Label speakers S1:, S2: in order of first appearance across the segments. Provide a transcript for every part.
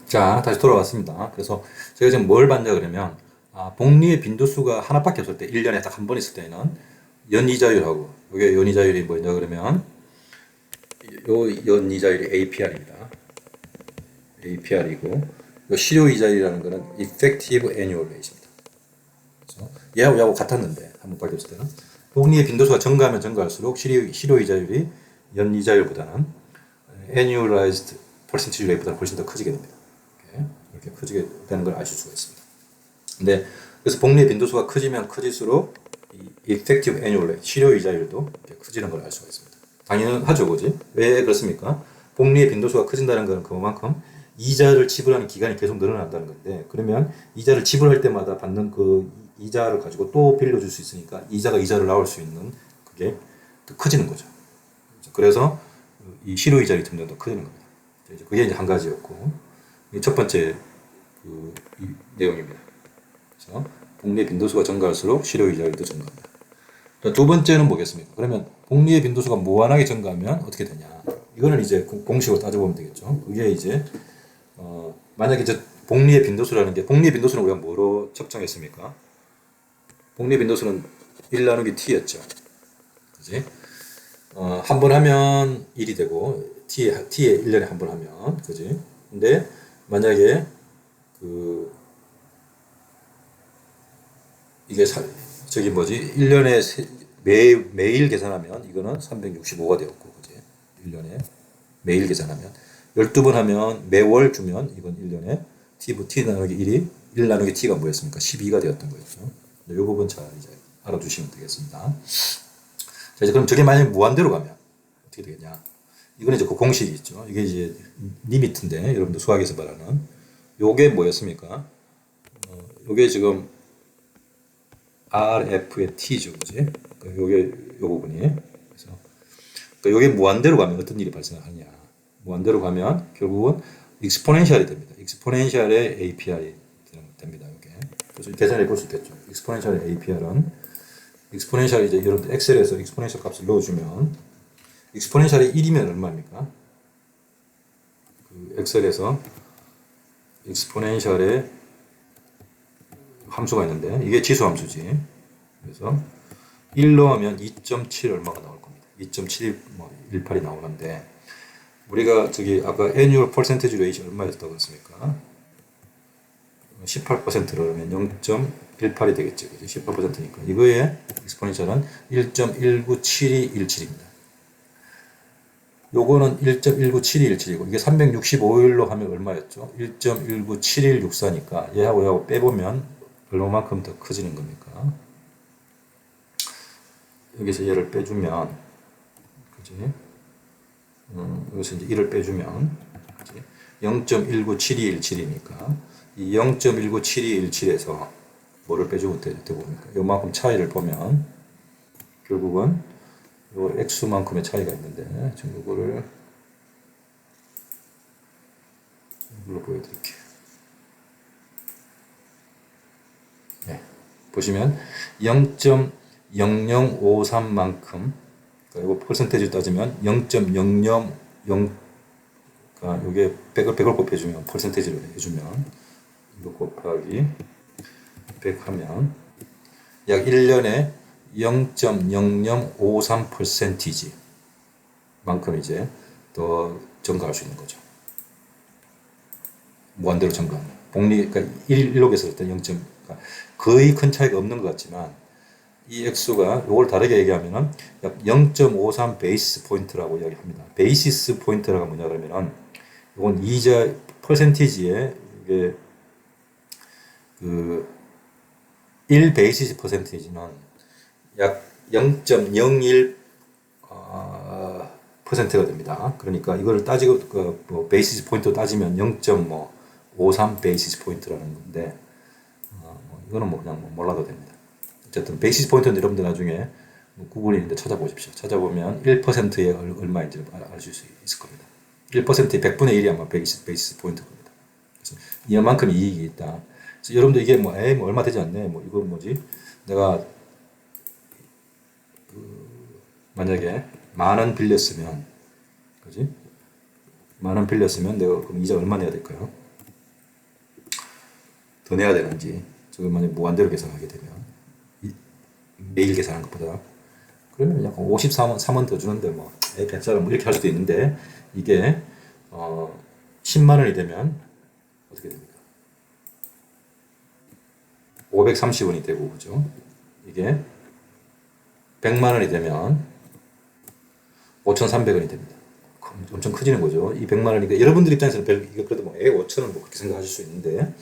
S1: 자, 다시 돌아왔습니다. 그래서 제가 지금 뭘 봤냐 그러면, 복리의 빈도수가 하나밖에 없을 때, 1년에 딱 한 번 있을 때는 연이자율하고, 이게 연이자율이 뭐냐 그러면, 요 연이자율이 APR입니다. APR이고, 요 실효이자율이라는 거는 Effective Annual Rate입니다. 그래서 얘하고 같았는데, 한 번밖에 없을 때는. 복리의 빈도수가 증가하면 증가할수록 실효이자율이 연이자율보다는 Annualized Percentage Rate보다 훨씬 더 커지게 됩니다. 이렇게 커지게 되는 걸 아실 수가 있습니다. 근데 그래서 복리의 빈도수가 커지면 커질수록 이 effective annual rate, 실효 이자율도 커지는 걸 알 수가 있습니다. 당연하죠, 그지? 왜 그렇습니까? 복리의 빈도수가 커진다는 것은 그만큼 이자를 지불하는 기간이 계속 늘어난다는 건데, 그러면 이자를 지불할 때마다 받는 그 이자를 가지고 또 빌려줄 수 있으니까 이자가 이자를 나올 수 있는 그게 더 커지는 거죠. 그래서 이 실효 이자율이 점점 더 커지는 겁니다. 그게 이제 한 가지였고, 첫 번째 이 내용입니다. 그래서 복리의 빈도수가 증가할수록 실효 이자율도 증가합니다. 두 번째는 뭐겠습니까? 그러면 복리의 빈도수가 무한하게 증가하면 어떻게 되냐? 이거는 이제 공식으로 따져보면 되겠죠. 그게 이제 만약에 저 복리의 빈도수라는 게 복리의 빈도수는 우리가 뭐로 측정했습니까? 복리의 빈도수는 1 나누기 t였죠. 그지? 한 번 하면 1이 되고 t에 1년에 한 번 하면 그지? 근데 만약에 이게 저기 뭐지? 1년에 매일 계산하면 이거는 365가 되었고, 그지? 1년에 매일 계산하면 12번 하면 매월 주면 이건 1년에 t 나누기 1이 1 나누기 t가 뭐였습니까? 12가 되었던 거였죠. 이 부분 잘 이제 알아두시면 되겠습니다. 자, 이제 그럼 저게 만약에 무한대로 가면 어떻게 되겠냐? 이거는 이제 그 공식이 있죠. 이게 이제 리미트인데 여러분들 수학에서 말하는 요게 뭐였습니까? 요게 지금 RF의 T죠, 그지? 그러니까 요게 요 부분이. 그래서 그러니까 요게 무한대로 가면 어떤 일이 발생하느냐? 무한대로 가면 결국은 익스포넨셜이 됩니다. 익스포넨셜의 APR이 됩니다. 요게. 그래서 계산해 볼 수 있겠죠. 익스포넨셜의 APR은 익스포넨셜이 이제 여러분들 엑셀에서 익스포넨셜 값을 넣어주면 익스포넨셜이 1이면 얼마입니까? 그 엑셀에서 익스포넨셜의 함수가 있는데 이게 지수 함수지. 그래서 1 넣으면 2.7 얼마가 나올 겁니다. 2.718이 나오는데 우리가 저기 아까 annual percentage rate 얼마였다고 했습니까? 18%로 하면 0.18이 되겠죠. 18%니까 이거의 exponential은 1.197217입니다. 요거는 1.197217이고 이게 365일로 하면 얼마였죠? 1.197164니까 얘하고 빼보면 얼마만큼 더 커지는 겁니까? 여기서 얘를 빼주면 그지? 여기서 이제 1을 빼주면 0.197217이니까 이 0.197217에서 뭐를 빼주면 되고 요만큼 차이를 보면 결국은 요 액수만큼의 차이가 있는데 지금 이거를 이걸로 보여드릴게요. 네, 보시면 0.0053만큼 그러니까 이거 퍼센테이지 따지면 0.000 그러니까 요게 100을 곱해주면 퍼센테이지로 해주면 이거 곱하기 100 하면 약 1년에 0.0053% 만큼 이제 더 증가할 수 있는 거죠. 무한대로 증가하면. 복리, 그러니까 1로 했을 때 0. 그러니까 거의 큰 차이가 없는 것 같지만 이 액수가 이걸 다르게 얘기하면은 약 0.53 베이스 포인트라고 이야기합니다. 베이시스 포인트라고 뭐냐 그러면은 이건 이자 퍼센티지에 이게 그 1 베이시스 퍼센티지는 약 0.01 퍼센트가 됩니다. 그러니까 이거를 따지고 뭐 베이시스 포인트 따지면 0.53 베이시스 포인트라는 건데 이거는 뭐 그냥 몰라도 됩니다. 어쨌든 베이시스 포인트는 여러분들 나중에 구글에 있는데 찾아보십시오. 찾아보면 1%에 얼마인지 알 수 있을 겁니다. 1%의 100분의 1이 아마 베이시스 포인트 겁니다. 그래서 이만큼 이익이 있다. 그래서 여러분들 이게 뭐 얼마 되지 않네. 뭐 이거 뭐지? 내가 만약에 10,000원 빌렸으면, 그지? 10,000원 빌렸으면 내가 그럼 이자 얼마 내야 될까요? 더 내야 되는지, 저걸 만약 무한대로 계산하게 되면, 매일 계산한 것보다, 그러면 약간 53원 더 주는데, 뭐, 괜찮아, 뭐, 이렇게 할 수도 있는데, 이게, 10만 원이 되면, 어떻게 됩니까? 530원이 되고, 그죠? 이게, 100만 원이 되면, 5,300원이 됩니다. 엄청 커지는 거죠. 이 100만 원이니까 여러분들 입장에서는 이거 그래도 뭐 5천원 뭐 그렇게 생각하실 수 있는데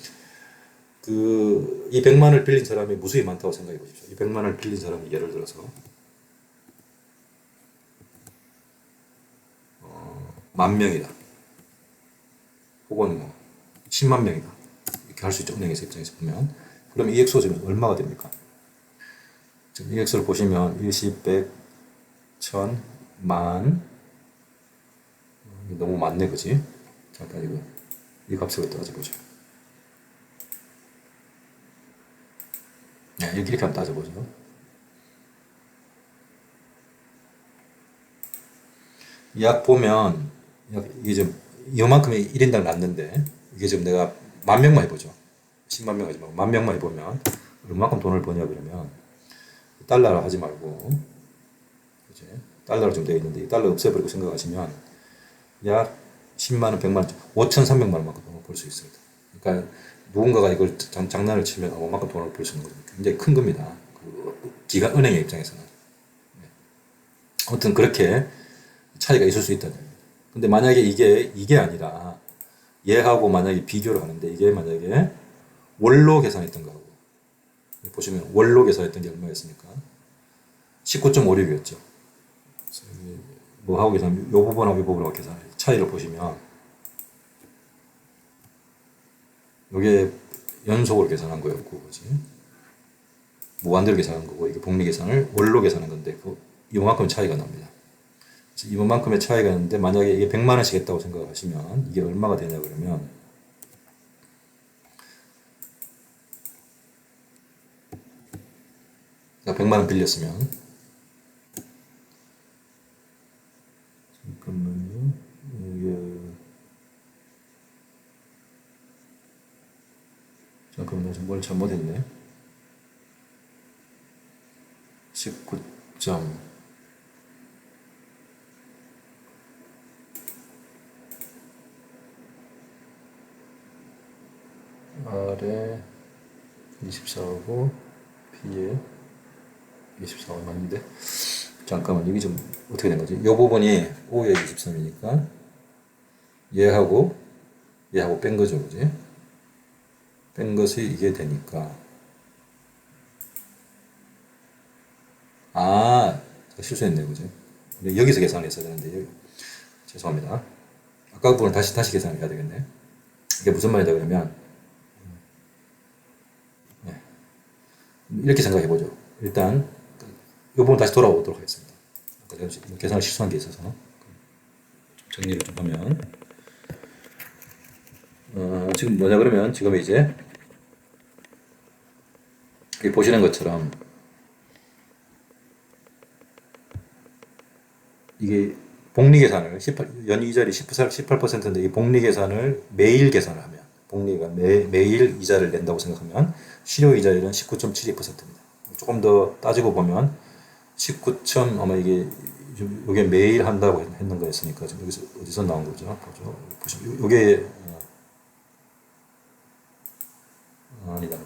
S1: 이 100만 원을 빌린 사람이 무수히 많다고 생각해 보십시오. 이 100만 원을 빌린 사람이 예를 들어서 만 명이다. 혹은 뭐 10만 명이다. 이렇게 할 수 있죠. 은행에서 입장에서 보면. 그럼 이 액수가 지금 얼마가 됩니까? 지금 이 액수를 보시면 20, 100, 1000, 만 너무 많네, 그지? 잠깐 이 값을 따져보죠. 네, 이렇게 한번 따져보죠. 약 보면 이게 좀 이만큼의 1인당 났는데 이게 지금 내가 만 명만 해보죠. 10만 명 하지 말고 만 명만 해보면 얼마큼 돈을 버냐 그러면 달러로 하지 말고 그치? 달러로 좀 되어 있는데 이 달러 없애버리고 생각하시면 약 10만 원, 100만 원, 5,300만 원만큼 돈을 벌 수 있습니다. 그러니까 누군가가 이걸 장난을 치면 얼마큼 돈을 벌 수 있는 거죠. 굉장히 큰 겁니다. 은행의 입장에서는. 아무튼 그렇게 차이가 있을 수 있다는 겁니다. 근데 만약에 이게 아니라 얘하고 만약에 비교를 하는데 이게 만약에 월로 계산했던 거하고 보시면 월로 계산했던 게 얼마였습니까? 19.56이었죠. 뭐 하고 계산, 요 부분하고 이 부분하고 계산 차이를 보시면 이게 연속으로 계산한 거였고, 그지? 무한대로 계산한 거고 이게 복리 계산을 월로 계산한 건데 이만큼 차이가 납니다. 이만큼의 차이가 있는데 만약에 이게 100만 원씩 했다고 생각하시면 이게 얼마가 되냐 그러면 그러니까 100만 원 빌렸으면 잠깐만요. 이게 잠깐만요. 뭘 잘못했네. 19점 R에 24하고 B에 24가 맞는데 잠깐만 이게 좀 어떻게 된 거지? 이 부분이 5에 23이니까 얘하고 뺀 거죠, 그지? 뺀 것이 이게 되니까 실수했네요, 그지? 여기서 계산했어야 되는데 죄송합니다. 아까 그 부분 다시 계산해야 되겠네. 이게 무슨 말이다 그러면 이렇게 생각해 보죠. 일단 이 부분 다시 돌아오도록 하겠습니다. 아까 제가 계산을 실수한 게 있어서 좀 정리를 좀 하면 지금 뭐냐 그러면 지금 이제 여기 보시는 것처럼 이게 복리 계산을 연이자율이 18%인데 이 복리 계산을 매일 계산을 하면 복리가 매일 이자를 낸다고 생각하면 실효 이자율은 19.72%입니다. 조금 더 따지고 보면 19. 아마 이게 매일 한다고 했는 거였으니까 지금 여기서 어디서 나온 거죠? 보시면 이게 아니다.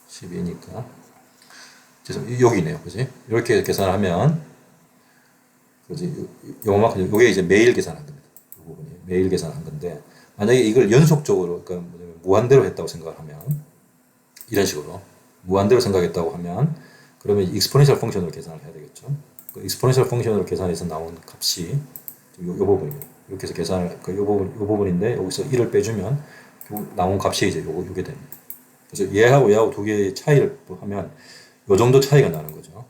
S1: 12니까 여기네요, 그지? 이렇게 계산하면 그지? 요게 이제 매일 계산한 겁니다. 이 부분이 매일 계산한 건데 만약에 이걸 연속적으로 그러니까 무한대로 했다고 생각하면 이런 식으로 무한대로 생각했다고 하면 그러면 익스포넨셜 펑션으로 계산을 해야 되겠죠. 그 익스포넨셜 펑션으로 계산해서 나온 값이 요 부분입니다. 이렇게 해서 계산을 요 부분인데 여기서 1을 빼주면 나온 값이 이제 요게 됩니다. 그래서 얘하고 두 개의 차이를 하면 요 정도 차이가 나는 거죠.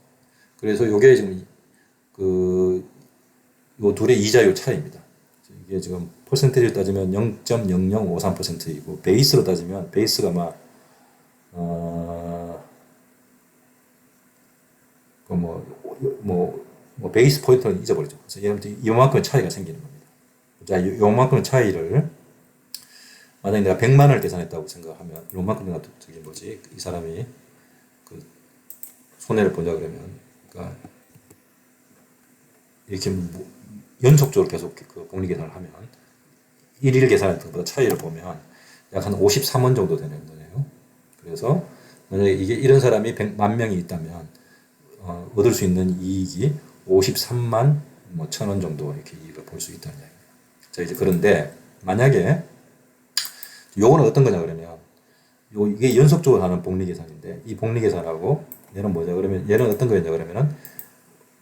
S1: 그래서 요게 지금 요 둘의 이자율 차이입니다. 이게 지금 퍼센테이지로 따지면 0.0053%이고 베이스로 따지면 베이스가 막 베이스 포인트는 잊어버리죠. 그래서 이만큼 차이가 생기는 겁니다. 자, 요만큼 차이를 만약에 내가 100만 원을 계산했다고 생각하면 얼마만큼 내가 저기 뭐지 이 사람이 그 손해를 보냐 그러면 그러니까 이렇게 연속적으로 계속 그 복리 계산을 하면 일일 계산할 때보다 차이를 보면 약 한 53원 정도 되는 거네요. 그래서 만약에 이게 이런 사람이 100만 명이 있다면 얻을 수 있는 이익이 53만 뭐 1,000원 정도 이렇게 이익을 볼 수 있다는 이야기입니다. 자 이제 그런데 만약에 요거는 어떤 거냐 그러면 이게 연속적으로 하는 복리 계산인데 이 복리 계산하고 얘는 뭐냐 그러면 얘는 어떤 거였냐 그러면은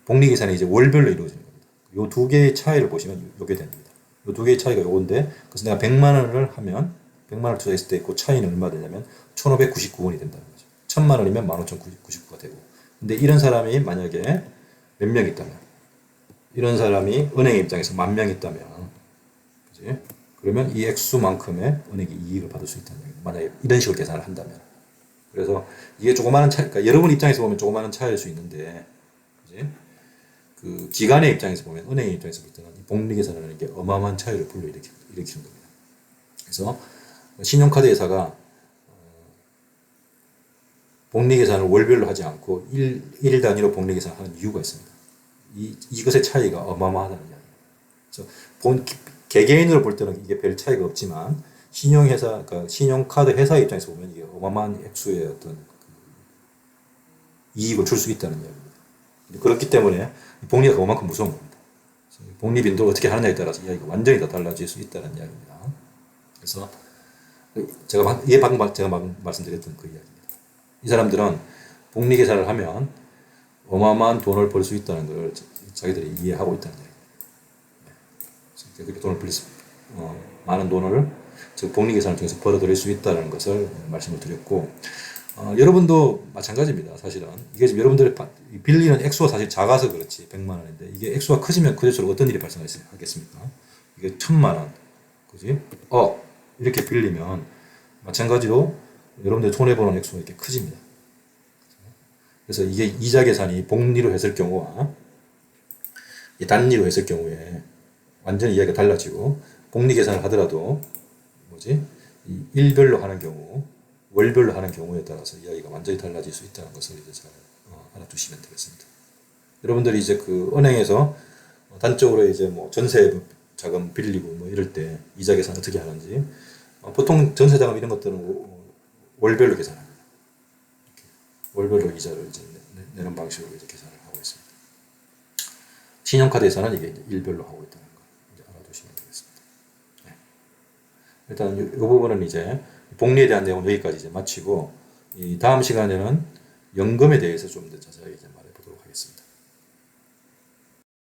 S1: 복리 계산이 이제 월별로 이루어지는 겁니다. 요 두 개의 차이를 보시면 요게 됩니다. 요 두 개의 차이가 요건데 그래서 내가 100만 원을 하면 100만 원을 투자했을 때 그 차이는 얼마 되냐면 1,599원이 된다는 거죠. 1,000만 원이면 15,099가 되고 근데 이런 사람이 만약에 몇 명 있다면 이런 사람이 은행의 입장에서 10,000명 있다면 그지? 그러면 이 액수만큼의 은행이 이익을 받을 수 있다는 얘기예요. 만약에 이런 식으로 계산을 한다면. 그래서 이게 조그마한 차이, 그러니까 여러분 입장에서 보면 조그마한 차이일 수 있는데, 그지? 그 기관의 입장에서 보면, 은행의 입장에서 볼 때는 복리 계산이라는 게 어마어마한 차이를 불러일으키는 겁니다. 그래서 신용카드 회사가 복리 계산을 월별로 하지 않고 일 단위로 복리 계산을 하는 이유가 있습니다. 이것의 차이가 어마어마하다는 이야기예요. 그래서 개개인으로 볼 때는 이게 별 차이가 없지만 신용회사, 그러니까 신용카드 회사 입장에서 보면 이게 어마어마한 액수의 어떤 이익을 줄 수 있다는 이야기입니다. 그렇기 때문에 복리가 그만큼 무서운 겁니다. 복리 빈도를 어떻게 하느냐에 따라서 이야기가 완전히 다 달라질 수 있다는 이야기입니다. 그래서 제가 말씀드렸던 그 이야기입니다. 이 사람들은 복리 계산을 하면 어마어마한 돈을 벌 수 있다는 걸 자기들이 이해하고 있다는 이야기입니다. 그렇게 돈을 많은 돈을 즉 복리 계산을 통해서 벌어들일 수 있다는 것을 말씀을 드렸고 여러분도 마찬가지입니다. 사실은 이게 지금 여러분들이 빌리는 액수가 사실 작아서 그렇지 100만 원인데 이게 액수가 커지면 커질수록 어떤 일이 발생하겠습니까? 이게 1,000만 원, 그지? 이렇게 빌리면 마찬가지로 여러분들 손해 보는 액수가 이렇게 커집니다. 그래서 이게 이자 계산이 복리로 했을 경우와 단리로 했을 경우에 완전히 이야기가 달라지고 복리 계산을 하더라도 이 일별로 하는 경우, 월별로 하는 경우에 따라서 이야기가 완전히 달라질 수 있다는 것을 이제 잘 알아두시면 되겠습니다. 여러분들이 이제 그 은행에서 단적으로 이제 뭐 전세 자금 빌리고 뭐 이럴 때 이자 계산 어떻게 하는지 보통 전세 자금 이런 것들은 월별로 계산합니다. 월별로 이자를 이제 내는 방식으로 이제 계산을 하고 있습니다. 신용카드에서는 이게 이제 일별로 하고 있다는 걸 이제 알아두시면 되겠습니다. 네. 일단 이 부분은 이제 복리에 대한 내용은 여기까지 이제 마치고 이 다음 시간에는 연금에 대해서 좀 더 자세하게 이제 말해보도록 하겠습니다.